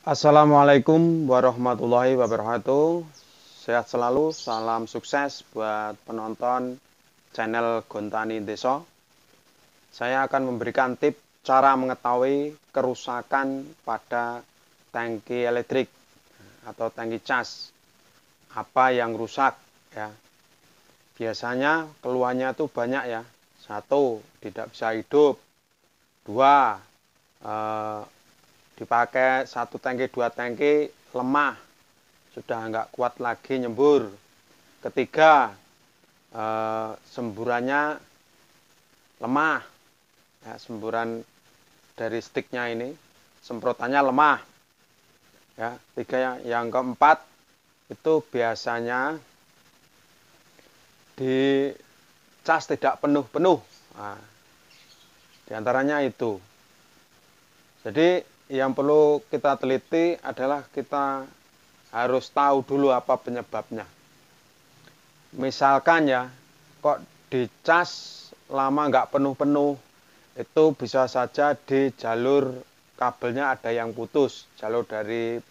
Assalamualaikum warahmatullahi wabarakatuh. Sehat selalu, salam sukses buat penonton channel Gontani Deso. Saya akan memberikan tips cara mengetahui kerusakan pada tangki elektrik atau tangki cas. Apa yang rusak ya. Biasanya keluhannya itu banyak ya. 1, tidak bisa hidup. 2, dipakai 1 tangki 2 tangki lemah, sudah nggak kuat lagi nyembur. 3, semburannya lemah ya, semburan dari sticknya ini semprotannya lemah ya. 3, yang keempat itu biasanya di cas tidak penuh-penuh. Nah, diantaranya itu. Jadi yang perlu kita teliti adalah kita harus tahu dulu apa penyebabnya. Misalkan ya, kok dicas lama nggak penuh-penuh, itu bisa saja di jalur kabelnya ada yang putus. Jalur dari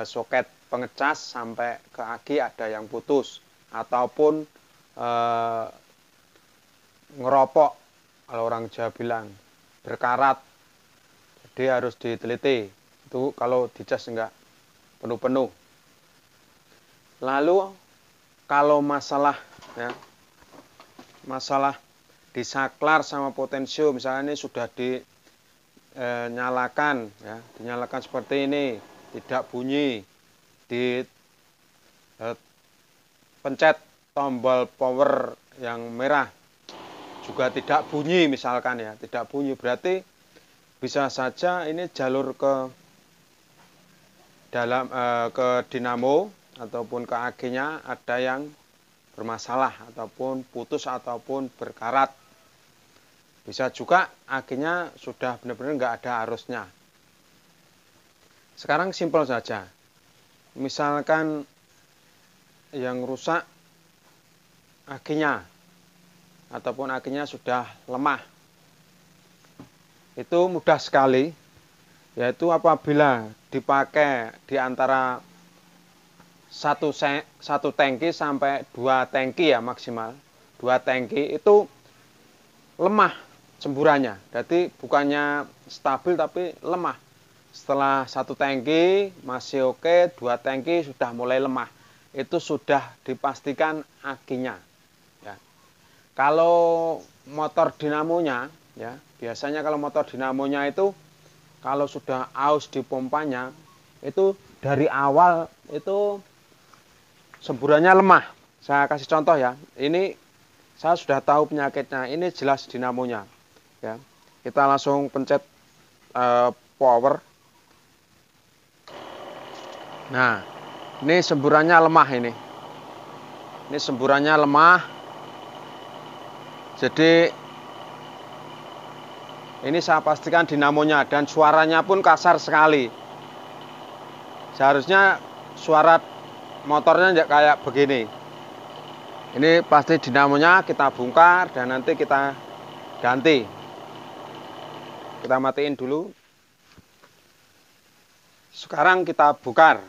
soket pengecas sampai ke aki ada yang putus. Ataupun ngeropok, kalau orang Jawa bilang, berkarat. Jadi harus diteliti itu kalau dicas enggak penuh-penuh. Lalu kalau masalah ya, masalah disaklar sama potensio, misalnya ini sudah dinyalakan ya, dinyalakan seperti ini, tidak bunyi, di pencet tombol power yang merah juga tidak bunyi misalkan ya, tidak bunyi, berarti bisa saja ini jalur ke dalam ke dinamo ataupun ke AC-nya ada yang bermasalah ataupun putus ataupun berkarat. Bisa juga AC-nya sudah benar-benar nggak ada arusnya. Sekarang simpel saja. Misalkan yang rusak AC-nya ataupun AC-nya sudah lemah. Itu mudah sekali, yaitu apabila dipakai di antara satu tangki sampai 2 tangki ya maksimal. 2 tangki itu lemah semburannya. Jadi bukannya stabil tapi lemah. Setelah 1 tangki masih oke, 2 tangki sudah mulai lemah. Itu sudah dipastikan akinya. Ya. Kalau motor dinamonya ya, biasanya kalau motor dinamonya itu kalau sudah aus di pompanya itu dari awal itu semburannya lemah. Saya kasih contoh ya. Ini saya sudah tahu penyakitnya. Ini jelas dinamonya. Ya. Kita langsung pencet power. Nah, ini semburannya lemah ini. Ini semburannya lemah. Jadi ini saya pastikan dinamonya dan suaranya pun kasar sekali. Seharusnya suara motornya kayak begini. Ini pasti dinamonya kita bongkar dan nanti kita ganti. Kita matiin dulu. Sekarang kita bongkar.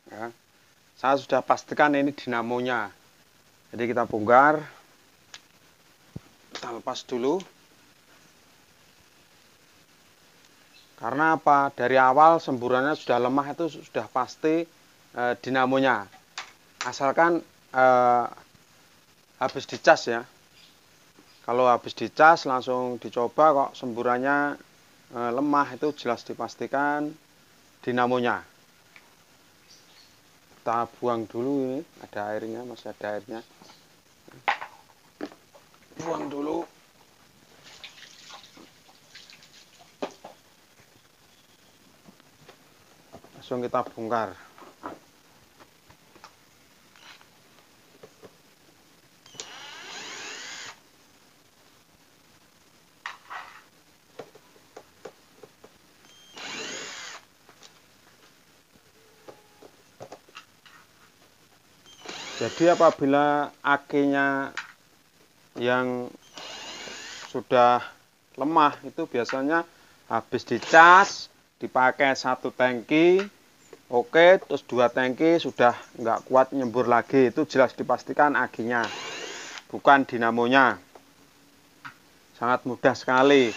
Ya. Saya sudah pastikan ini dinamonya. Jadi kita bongkar. Kita lepas dulu. Karena apa? Dari awal semburannya sudah lemah itu sudah pasti dinamonya. Asalkan habis dicas ya. Kalau habis dicas langsung dicoba kok semburannya lemah, itu jelas dipastikan dinamonya. Kita buang dulu, ini ada airnya, masih ada airnya. Buang dulu. Langsung kita bongkar. Jadi apabila akinya yang sudah lemah itu biasanya habis dicas, dipakai 1 tangki, Oke, terus 2 tangki sudah nggak kuat nyembur lagi. Itu jelas dipastikan akinya, bukan dinamonya. Sangat mudah sekali.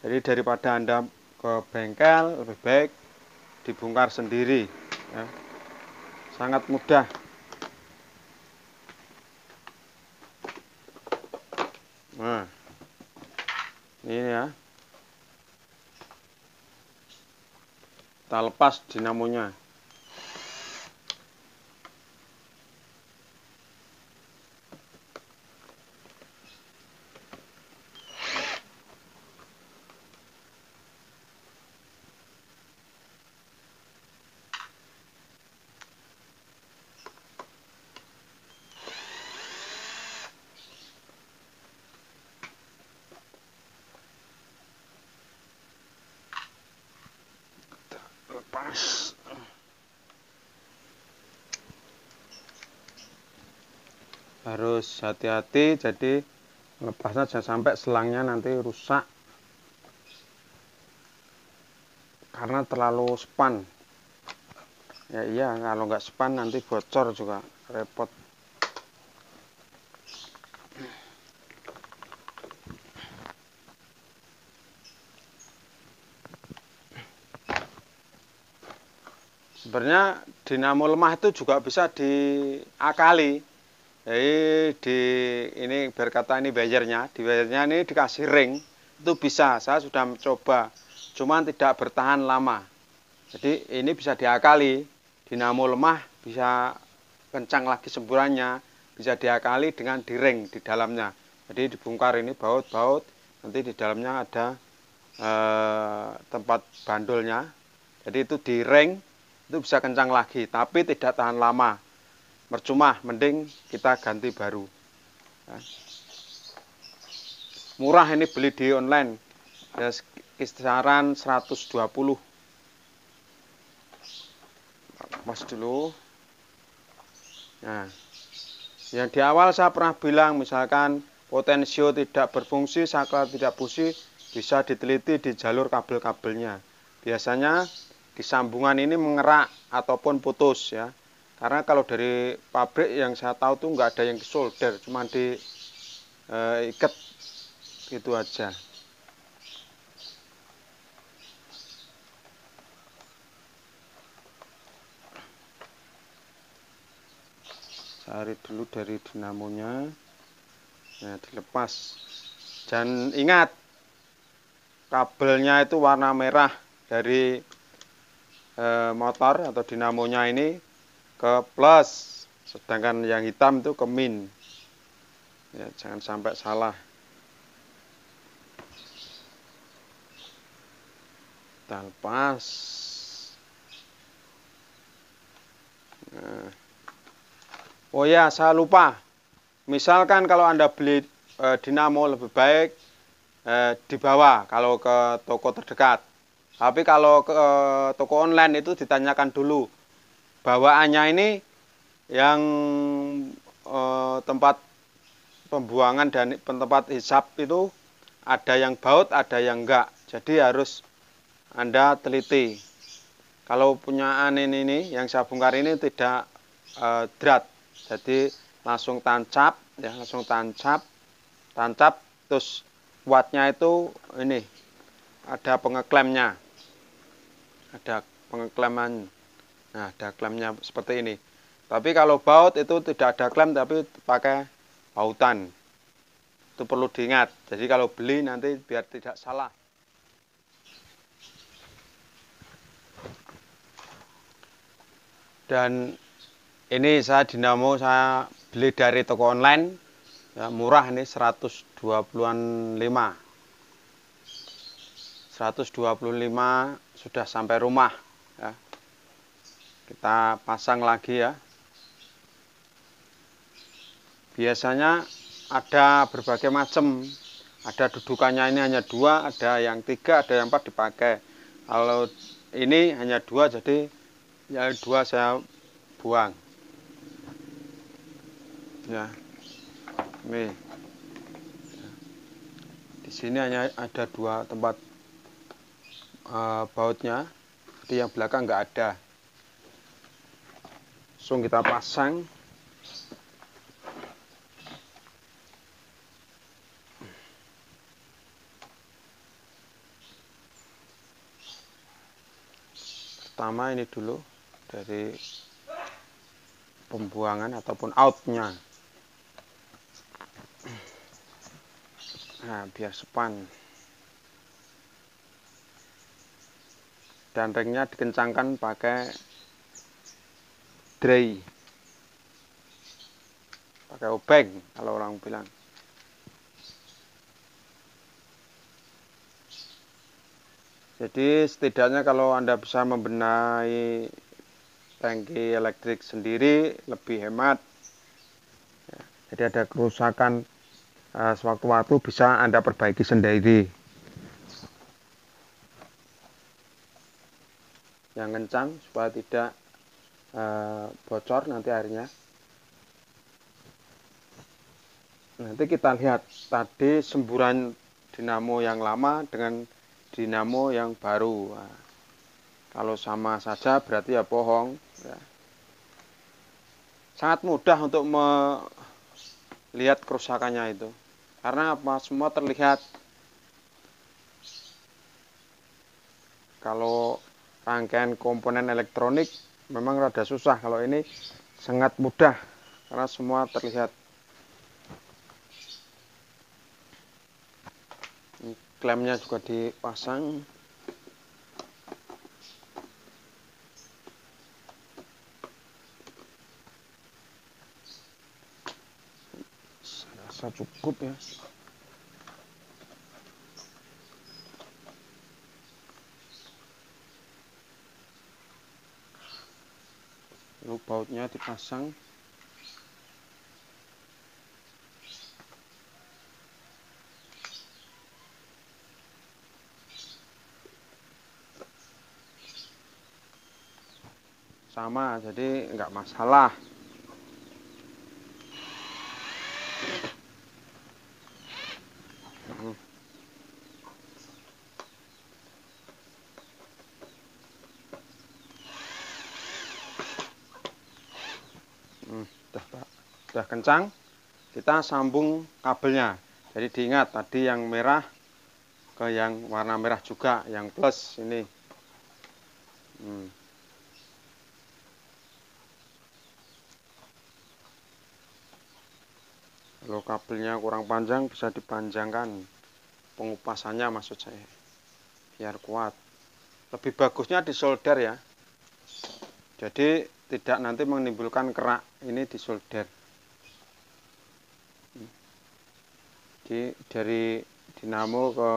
Jadi daripada Anda ke bengkel, lebih baik dibongkar sendiri. Ya. Sangat mudah. Nah, ini ya. Kita lepas dinamonya. Lepas. Harus hati-hati, jadi lepasnya jangan sampai selangnya nanti rusak karena terlalu span. Ya iya, kalau nggak span nanti bocor juga repot. Sebenarnya dinamo lemah itu juga bisa diakali. Jadi ini berkata ini bayarnya, di bayarnya ini dikasih ring, itu bisa. Saya sudah mencoba, cuman tidak bertahan lama. Jadi ini bisa diakali, dinamo lemah bisa kencang lagi semburannya, bisa diakali dengan di ring di dalamnya. Jadi dibongkar ini baut-baut, nanti di dalamnya ada tempat bandulnya. Jadi itu di ring, itu bisa kencang lagi, tapi tidak tahan lama. Percuma, mending kita ganti baru. Murah ini beli di online, ya kisaran 120. Mas dulu. Nah, yang di awal saya pernah bilang, misalkan potensio tidak berfungsi, saklar tidak fungsi, bisa diteliti di jalur kabel-kabelnya. Biasanya di sambungan ini mengerak ataupun putus ya. Karena kalau dari pabrik yang saya tahu tuh nggak ada yang solder, cuma diikat gitu aja. Cari dulu dari dinamonya, nah dilepas. Dan ingat, kabelnya itu warna merah dari motor atau dinamonya ini ke plus, sedangkan yang hitam itu ke min. Ya, jangan sampai salah. Kita lepas. Nah. Oh ya, saya lupa. Misalkan kalau Anda beli dinamo, lebih baik dibawa kalau ke toko terdekat. Tapi kalau ke toko online itu ditanyakan dulu bawaannya ini yang tempat pembuangan dan tempat hisap itu ada yang baut, ada yang enggak. Jadi harus Anda teliti. Kalau punya ini yang saya bongkar ini tidak drat, jadi langsung tancap, ya langsung tancap, terus wattnya itu ini ada pengeklemnya, ada pengekleman. Nah, ada klemnya seperti ini. Tapi kalau baut itu tidak ada klem, tapi pakai bautan. Itu perlu diingat. Jadi kalau beli nanti biar tidak salah. Dan ini saya dinamo saya beli dari toko online. Ya, murah ini 125. 125 sudah sampai rumah ya. Kita pasang lagi ya. Biasanya ada berbagai macam. Ada dudukannya ini hanya 2, ada yang 3, ada yang 4 dipakai. Kalau ini hanya 2, jadi yang 2 saya buang. Ya, ini. Di sini hanya ada 2 tempat bautnya, jadi yang belakang nggak ada. Langsung kita pasang. Pertama ini dulu dari pembuangan ataupun outnya. Nah, biar sepan. Dan ringnya dikencangkan pakai dray, pakai obeng kalau orang bilang. Jadi setidaknya kalau Anda bisa membenahi tangki elektrik sendiri lebih hemat. Jadi ada kerusakan sewaktu-waktu bisa Anda perbaiki sendiri. Yang kencang supaya tidak bocor nanti airnya. Nanti kita lihat tadi semburan dinamo yang lama dengan dinamo yang baru. Nah, kalau sama saja berarti ya bohong. Ya. Sangat mudah untuk melihat kerusakannya itu. Karena apa? Semua terlihat. Kalau rangkaian komponen elektronik memang rada susah. Kalau ini sangat mudah karena semua terlihat. Klemnya juga dipasang. Saya rasa cukup ya. Lalu bautnya dipasang. Sama, jadi nggak masalah. Udah kencang, kita sambung kabelnya. Jadi diingat tadi yang merah ke yang warna merah juga, yang plus ini. Kalau kabelnya kurang panjang bisa dipanjangkan, pengupasannya maksud saya, biar kuat. Lebih bagusnya disolder ya, jadi tidak nanti menimbulkan kerak. Ini disolder. Jadi dari dinamo ke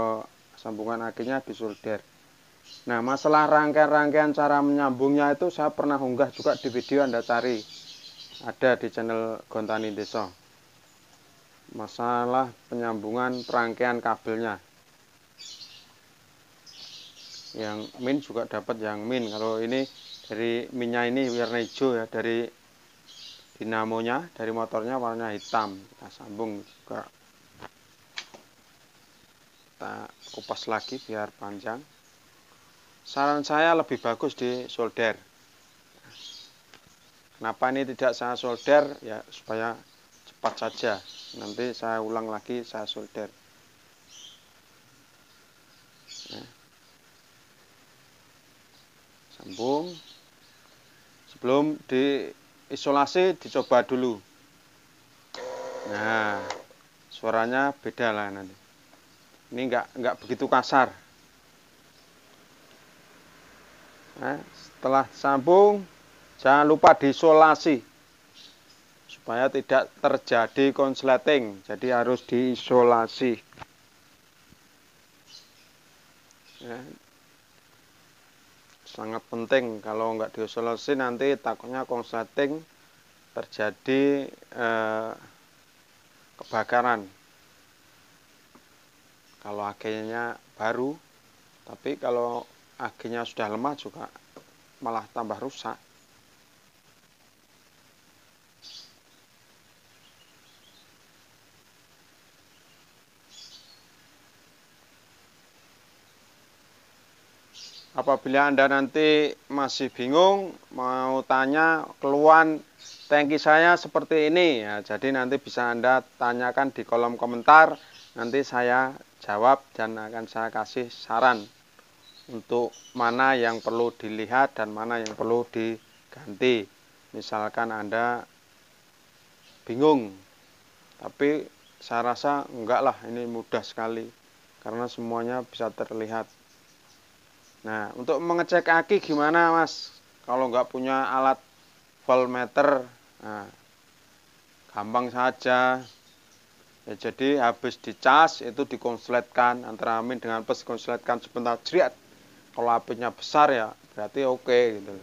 sambungan akhirnya disolder. Nah, masalah rangkaian-rangkaian cara menyambungnya itu saya pernah unggah juga di video, Anda cari. Ada di channel Gontani Desa. Masalah penyambungan rangkaian kabelnya. Yang min juga dapat yang min. Kalau ini dari minnya ini warna hijau ya, dari dinamonya, dari motornya warna hitam. Kita sambung juga. Kita kupas lagi biar panjang. Saran saya lebih bagus di solder. Kenapa ini tidak saya solder? Ya supaya cepat saja. Nanti saya ulang lagi, saya solder. Nah, sambung. Sebelum diisolasi dicoba dulu. Nah, suaranya beda lah nanti. Ini enggak begitu kasar. Nah, setelah sambung, jangan lupa diisolasi supaya tidak terjadi konsleting. Jadi harus diisolasi. Ya. Sangat penting, kalau nggak diisolasi nanti takutnya konsleting, terjadi kebakaran. Kalau akhirnya baru, tapi kalau akhirnya sudah lemah juga malah tambah rusak. Apabila Anda nanti masih bingung, mau tanya keluhan tangki saya seperti ini, ya, jadi nanti bisa Anda tanyakan di kolom komentar, nanti saya jawab dan akan saya kasih saran untuk mana yang perlu dilihat dan mana yang perlu diganti. Misalkan Anda bingung, tapi saya rasa enggak lah, ini mudah sekali karena semuanya bisa terlihat. Nah, untuk mengecek aki gimana Mas? Kalau nggak punya alat voltmeter, nah, gampang saja. Ya, jadi habis dicas itu dikonsletkan antara min dengan plus, dikonsletkan sebentar jeriat. Kalau apinya besar ya berarti oke gitu.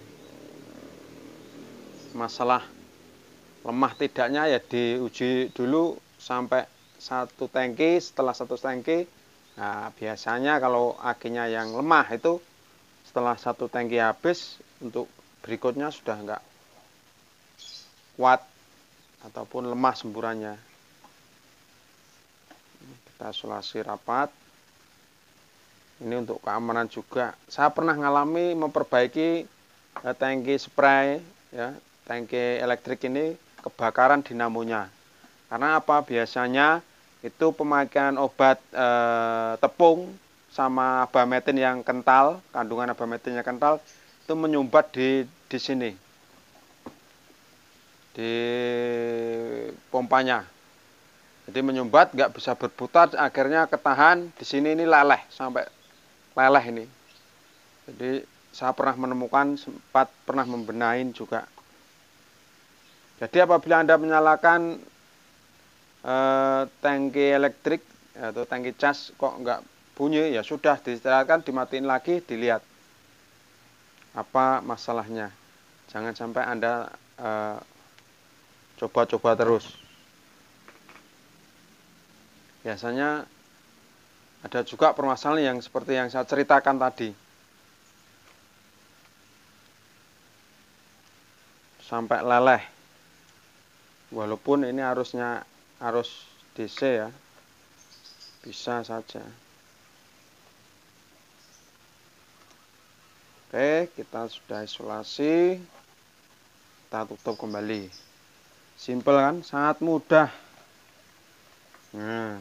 Masalah lemah tidaknya ya diuji dulu sampai satu tangki. Setelah satu tangki, nah biasanya kalau akinya yang lemah itu setelah satu tangki habis, untuk berikutnya sudah enggak kuat ataupun lemah semburannya. Kita isolasi rapat. Ini untuk keamanan juga. Saya pernah ngalami memperbaiki tangki spray, ya, tangki elektrik ini kebakaran dinamonya. Karena apa? Biasanya itu pemakaian obat tepung sama abametin yang kental, kandungan abametinnya kental, itu menyumbat di sini, di pompanya. Jadi menyumbat, nggak bisa berputar, akhirnya ketahan di sini, ini leleh sampai leleh ini. Jadi saya pernah menemukan, sempat pernah membenahin juga. Jadi apabila Anda menyalakan tangki elektrik atau tangki cas kok nggak bunyi, ya sudah diistirahatkan, dimatiin lagi, dilihat apa masalahnya. Jangan sampai Anda coba-coba terus. Biasanya ada juga permasalahan yang seperti yang saya ceritakan tadi, sampai leleh. Walaupun ini harus DC ya, bisa saja. Oke, kita sudah isolasi, kita tutup kembali. Simple kan, sangat mudah. Nah,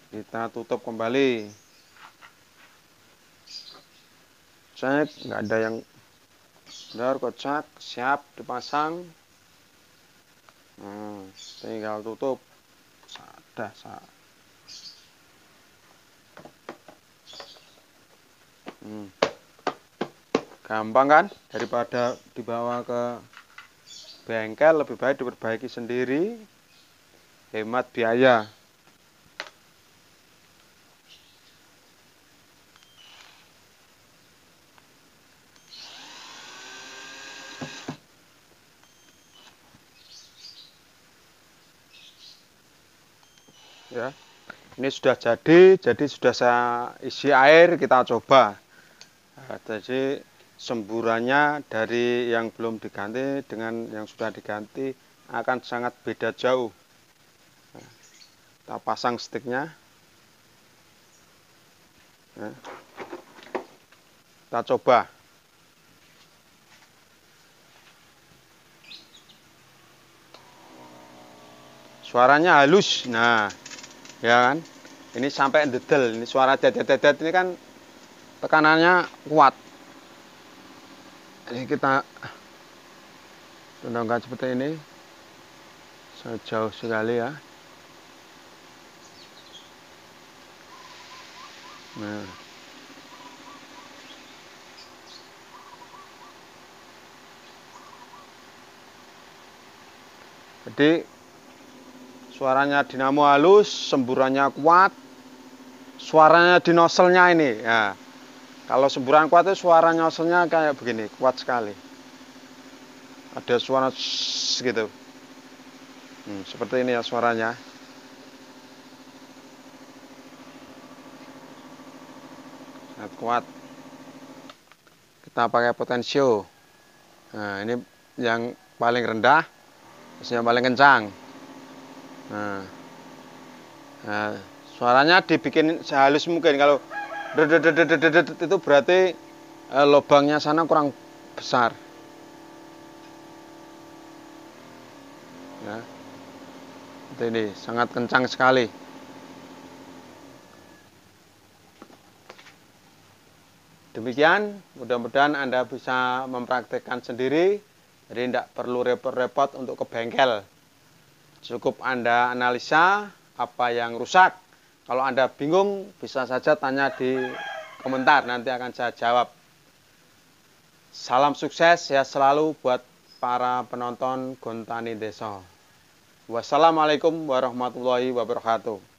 kita tutup kembali. Cek, nggak ada yang benar, kocak, siap dipasang. Nah, tinggal tutup. Sudah, gampang kan? Daripada dibawa ke bengkel, lebih baik diperbaiki sendiri, hemat biaya. Ya, ini sudah jadi sudah saya isi air, kita coba. Nah, jadi semburannya dari yang belum diganti dengan yang sudah diganti akan sangat beda jauh. Nah, kita pasang stiknya. Nah, kita coba. Suaranya halus. Nah, ya kan? Ini sampai dedel. Ini suara dedet ini kan tekanannya kuat. Ini kita tundangkan seperti ini, sejauh sekali ya. Nah, jadi suaranya dinamo halus, semburannya kuat, suaranya di noselnya ini ya. Kalau semburan kuat itu suara noselnya kayak begini, kuat sekali. Ada suara gitu. Seperti ini ya suaranya. Sangat kuat. Kita pakai potensio. Nah, ini yang paling rendah, yang paling kencang. Nah, suaranya dibikin sehalus mungkin. Kalau itu berarti lubangnya sana kurang besar. Ya. Ini sangat kencang sekali. Demikian, mudah-mudahan Anda bisa mempraktekkan sendiri. Jadi tidak perlu repot-repot untuk ke bengkel. Cukup Anda analisa apa yang rusak. Kalau Anda bingung, bisa saja tanya di komentar, nanti akan saya jawab. Salam sukses ya selalu buat para penonton Gontani Desa. Wassalamualaikum warahmatullahi wabarakatuh.